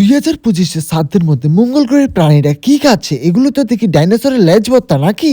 2025-এর সাধ্যের মধ্যে মঙ্গল গ্রহের প্রাণীরা কি খাচ্ছে? এগুলো তো দেখি ডাইনোসরের লেজ ভর্তা নাকি?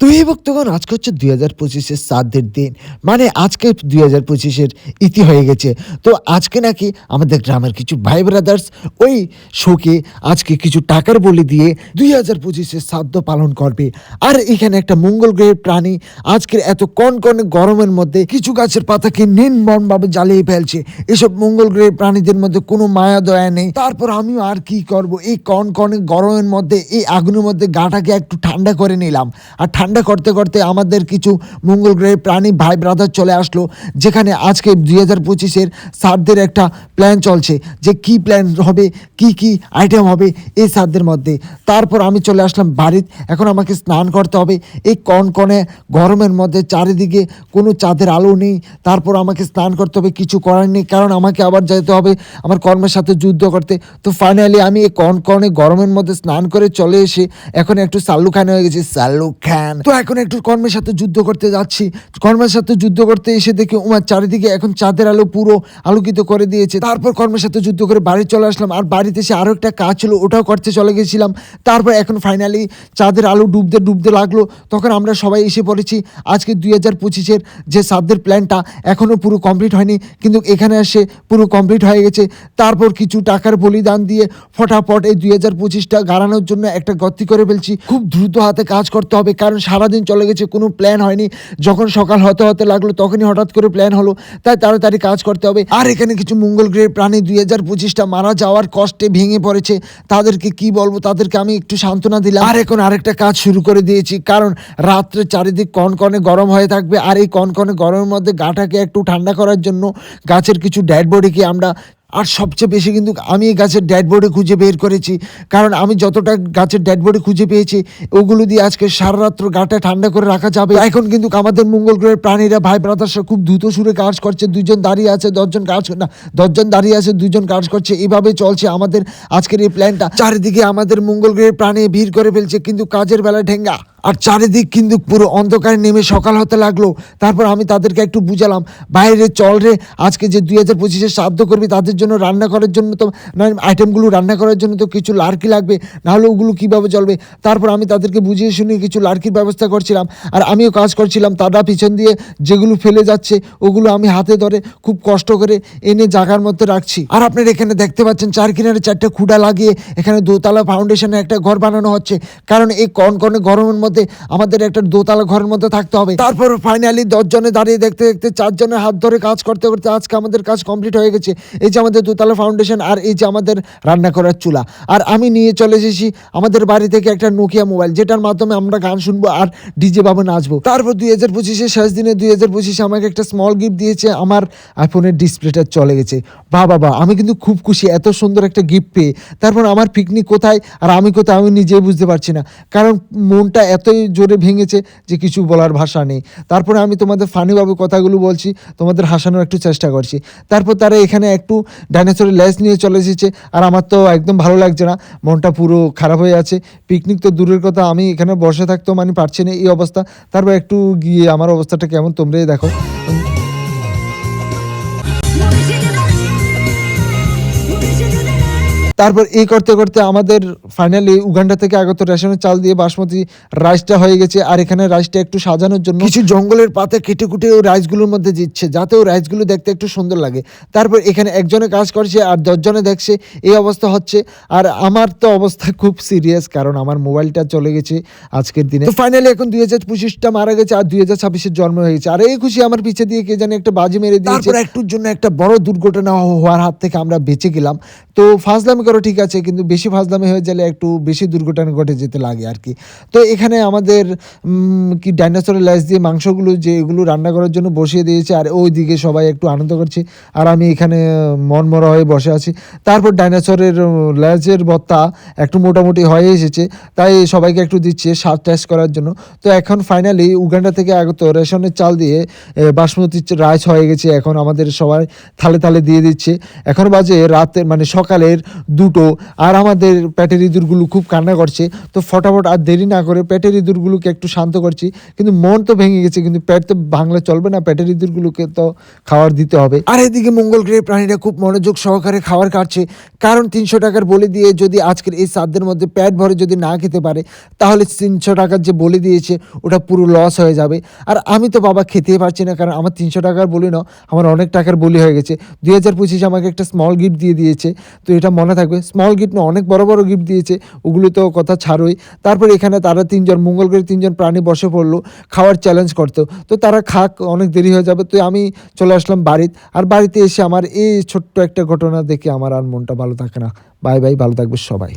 তো এই ভক্তগণ, আজকে হচ্ছে 2025-এর শ্রাদ্ধের দিন। মানে আজকে 2025-এর ইতি হয়ে গেছে। তো আজকে নাকি আমাদের গ্রামের কিছু ভাই ব্রাদার্স ওই শোকে আজকে কিছু টাকার বলি দিয়ে 2025-এর শ্রাদ্ধ পালন করবে। আর এখানে একটা মঙ্গল গ্রহের প্রাণী আজকের এত কনকনে গরমের মধ্যে কিছু গাছের পাতাকে নির্মমভাবে জ্বালিয়ে ফেলছে। এসব মঙ্গল গ্রহের প্রাণীদের মধ্যে কোনো মায়া দয়া নেই। তারপর আমিও আর কি করব, এই কনকনে গরমের মধ্যে এই আগুনের মধ্যে গাটাকে একটু ঠান্ডা করে নিলাম। আর ঠান্ডা করতে করতে আমাদের কিছু মঙ্গল গ্রহের প্রাণী ভাই ব্রাদার চলে আসলো, যেখানে আজকে 2025-এর শ্রাদ্ধের একটা প্ল্যান চলছে, যে কি প্ল্যান হবে, কি কি আইটেম হবে এই শ্রাদ্ধের মধ্যে। তারপর আমি চলে আসলাম বাড়িতে। এখন আমাকে স্নান করতে হবে এই কনকনে গরমের মধ্যে, চারিদিকে কোনো চাঁদের আলো নেই। তারপর আমাকে স্নান করতে হবে, কিছু করার নেই, কারণ আমাকে আবার যেতে হবে আমার কর্মের সাথে যুদ্ধ করতে। তো ফাইনালি আমি এই কনকনে গরমের মধ্যে স্নান করে চলে এসে এখন একটু সাল্লু খান হয়ে গেছি, সাল্লু খান। তো এখন একটু কর্মের সাথে যুদ্ধ করতে যাচ্ছি। কর্মের সাথে যুদ্ধ করতে এসে দেখি উমার চারিদিকে এখন চাঁদের আলো পুরো আলোকিত করে দিয়েছে। তারপর কর্মের সাথে যুদ্ধ করে বাড়ি চলে আসলাম। আর বাড়িতে এসে আরও একটা কাজ ছিল, ওটাও করতে চলে গেছিলাম। তারপর এখন ফাইনালি চাঁদের আলো ডুবতে ডুবতে লাগলো, তখন আমরা সবাই এসে পড়েছি। আজকে 2025-এর যে শ্রাদ্ধের প্ল্যানটা এখনও পুরো কমপ্লিট হয়নি, কিন্তু এখানে এসে পুরো কমপ্লিট হয়ে গেছে। তারপর কিছু টাকার বলিদান দিয়ে ফটাফট এই 2025টা গাড়ানোর জন্য একটা গতি করে ফেলছি। খুব দ্রুত হাতে কাজ করতে হবে, কারণ সারাদিন চলে গেছে, কোনো প্ল্যান হয়নি। যখন সকাল হতে হতে লাগলো তখনই হঠাৎ করে প্ল্যান হলো, তাই তাড়াতাড়ি কাজ করতে হবে। আর এখানে কিছু মঙ্গল গ্রহের প্রাণী 2025টা মারা যাওয়ার কষ্টে ভেঙে পড়েছে। তাদেরকে কি বলবো, তাদেরকে আমি একটু সান্ত্বনা দিলাম। আর এখন আরেকটা কাজ শুরু করে দিয়েছি, কারণ রাত্রে চারিদিক কনকনে গরম হয়ে থাকবে। আর এই কনকনে গরমের মধ্যে গাটাকে একটু ঠান্ডা করার জন্য গাছের কিছু ডেড বডিকে আমরা, আর সবচেয়ে বেশি কিন্তু আমি এই গাছের ডেড বডি খুঁজে বের করেছি, কারণ আমি যতটা গাছের ডেড বডি খুঁজে পেয়েছি ওগুলো দিয়ে আজকে সারা রাত্র গাটা ঠান্ডা করে রাখা যাবে। এখন কিন্তু আমাদের মঙ্গল গ্রহের প্রাণীরা ভাই ব্রাদার্সরা খুব দ্রুত সুরে কাজ করছে। 2জন দাঁড়িয়ে আছে, 10জন কাজ না, 10জন দাঁড়িয়ে আছে, 2জন কাজ করছে। এইভাবে চলছে আমাদের আজকের এই প্ল্যানটা। চারিদিকে আমাদের মঙ্গল গ্রহের প্রাণী ভিড় করে ফেলছে, কিন্তু কাজের বেলা ঠেঙ্গা। আর চারিদিক কিন্তু পুরো অন্ধকারে নেমে সকাল হতে লাগলো। তারপর আমি তাদেরকে একটু বুঝালাম, বাইরে চল রে, আজকে যে 2025-এর শ্রাদ্ধ করবি তাদের জন্য রান্না করার জন্য তো আইটেমগুলো রান্না করার জন্য তো কিছু লার্কি লাগবে, নাহলে ওগুলো কীভাবে চলবে। তারপর আমি তাদেরকে বুঝিয়ে শুনিয়ে কিছু লার্কির ব্যবস্থা করছিলাম। আর আমিও কাজ করছিলাম, তারা পিছন দিয়ে যেগুলো ফেলে যাচ্ছে ওগুলো আমি হাতে ধরে খুব কষ্ট করে এনে জায়গার মধ্যে রাখছি। আর আপনারা এখানে দেখতে পাচ্ছেন চার কিনারে 4টে খুঁটা লাগিয়ে এখানে দোতলা ফাউন্ডেশনে একটা ঘর বানানো হচ্ছে, কারণ এই কনকনে গরমের মধ্যে আমাদের একটা দোতলা ঘরের মধ্যে থাকতে হবে। তারপর ফাইনালি 10 জনে দাঁড়িয়ে দেখতে দেখতে 4 জনের হাত ধরে কাজ করতে করতে আজকে আমাদের কাজ কমপ্লিট হয়ে গেছে। এই যে আমাদের দোতলা ফাউন্ডেশন, আর এই যে আমাদের রান্না করার চুলা। আর আমি নিয়ে চলে এসেছি আমাদের বাড়ি থেকে একটা নোকিয়া মোবাইল, যেটার মাধ্যমে আমরা গান শুনবো আর ডিজে বাবু নাচবো। তারপর 2025-এর শেষ দিনে 2025 আমাকে একটা স্মল গিফট দিয়েছে, আমার আইফোনের ডিসপ্লেটা চলে গেছে। বাবা আমি কিন্তু খুব খুশি এত সুন্দর একটা গিফট পেয়ে। তারপর আমার পিকনিক কোথায় আর আমি কোথায় আমি নিজেই বুঝতে পারছি না, কারণ মনটা এতই জোরে ভেঙেছে যে কিছু বলার ভাষা নেই। তারপরে আমি তোমাদের ফানিভাবে কথাগুলো বলছি, তোমাদের হাসানোর একটু চেষ্টা করছি। তারপর তারা এখানে একটু ডাইনোসরের লেজ নিয়ে চলে এসেছে, আর আমার তো একদম ভালো লাগছে না, মনটা পুরো খারাপ হয়ে আছে। পিকনিক তো দূরের কথা, আমি এখানে বসে থাকতেও মানে পারছি না এই অবস্থা। তারপর একটু গিয়ে আমার অবস্থাটা কেমন তোমরাই দেখো। তারপর এই করতে করতে আমাদের ফাইনালি উগান্ডা থেকে আগত রেশনের চাল দিয়ে বাসমতি রাইসটা হয়ে গেছে। আর এখানে রাইসটা একটু সাজানোর জন্য কিছু জঙ্গলের পাতা কেটে কুটে ওই রাইসগুলোর মধ্যে দিচ্ছে, যাতে ওই রাইসগুলো দেখতে একটু সুন্দর লাগে। তারপর এখানে একজনে কাজ করছে আর 10 জনে দেখছে, এই অবস্থা হচ্ছে। আর আমার তো অবস্থা খুব সিরিয়াস, কারণ আমার মোবাইলটা চলে গেছে আজকের দিনে। তো ফাইনালি এখন 2025টা মারা গেছে আর 2026-এর জন্ম হয়ে গেছে। আর এই খুশি আমার পিছে দিয়ে কে জানি একটা বাজি মেরে দিয়েছে। তারপর একটুর জন্য একটা বড় দুর্ঘটনা হওয়ার হাত থেকে আমরা বেঁচে গেলাম। তো ফাজলামি করো ঠিক আছে, কিন্তু বেশি ফাজলামি হয়ে গেলে একটু বেশি দুর্ঘটনা ঘটে যেতে লাগে আর কি। তো এখানে আমাদের কি ডাইনোসরের লেজ দিয়ে মাংসগুলো যে এগুলো রান্না করার জন্য বসিয়ে দিয়েছে, আর ওই দিকে সবাই একটু আনন্দ করছে, আর আমি এখানে মনমরা হয়ে বসে আছি। তারপর ডাইনোসরের লেজের ভর্তা একটু মোটামুটি হয়ে এসেছে, তাই সবাইকে একটু দিচ্ছে স্বাদ টেস্ট করার জন্য। তো এখন ফাইনালি উগান্ডা থেকে আগত রেশনের চাল দিয়ে বাসমতি রাইস হয়ে গেছে, এখন আমাদের সবাই থালে থালে দিয়ে দিচ্ছে। এখন বাজে রাতে মানে সকালের দুটো, আর আমাদের পেটের ইঁদুরগুলো খুব কান্না করছে। তো ফটাফট আর দেরি না করে পেটের ইঁদুরগুলোকে একটু শান্ত করছি, কিন্তু মন তো ভেঙে গেছে, কিন্তু পেট তো ভাঙলে চলবে না, পেটের ইঁদুরগুলোকে তো খাবার দিতে হবে। আর এদিকে মঙ্গল গ্রহের প্রাণীরা খুব মনোযোগ সহকারে খাবার খাচ্ছে, কারণ 300 টাকার বলে দিয়ে যদি আজকের এই সাধ্যের মধ্যে পেট ভরে যদি না খেতে পারে, তাহলে 300 টাকার যে বলে দিয়েছে ওটা পুরো লস হয়ে যাবে। আর আমি তো বাবা খেতেই পারছি না, কারণ আমার 300 টাকার বলি না, আমার অনেক টাকার বলি হয়ে গেছে। 2025 আমাকে একটা স্মল গিফট দিয়ে দিয়েছে, তো এটা মনে থাকবে। স্মল গিফট না, অনেক বড় বড় গিফট দিয়েছে, ওগুলো তো কথা ছাড়োই। তারপর এখানে তারা 3জন মঙ্গল গ্রহের 3জন প্রাণী বসে পড়লো খাওয়ার চ্যালেঞ্জ করতে। তো তারা খাক, অনেক দেরি হয়ে যাবে। তো আমি চলে আসলাম বাড়িতে। আর বাড়িতে এসে আমার এই ছোট্ট একটা ঘটনা দেখে আমার আর মনটা ভালো থাকে না। বাই বাই, ভালো থাকবে সবাই।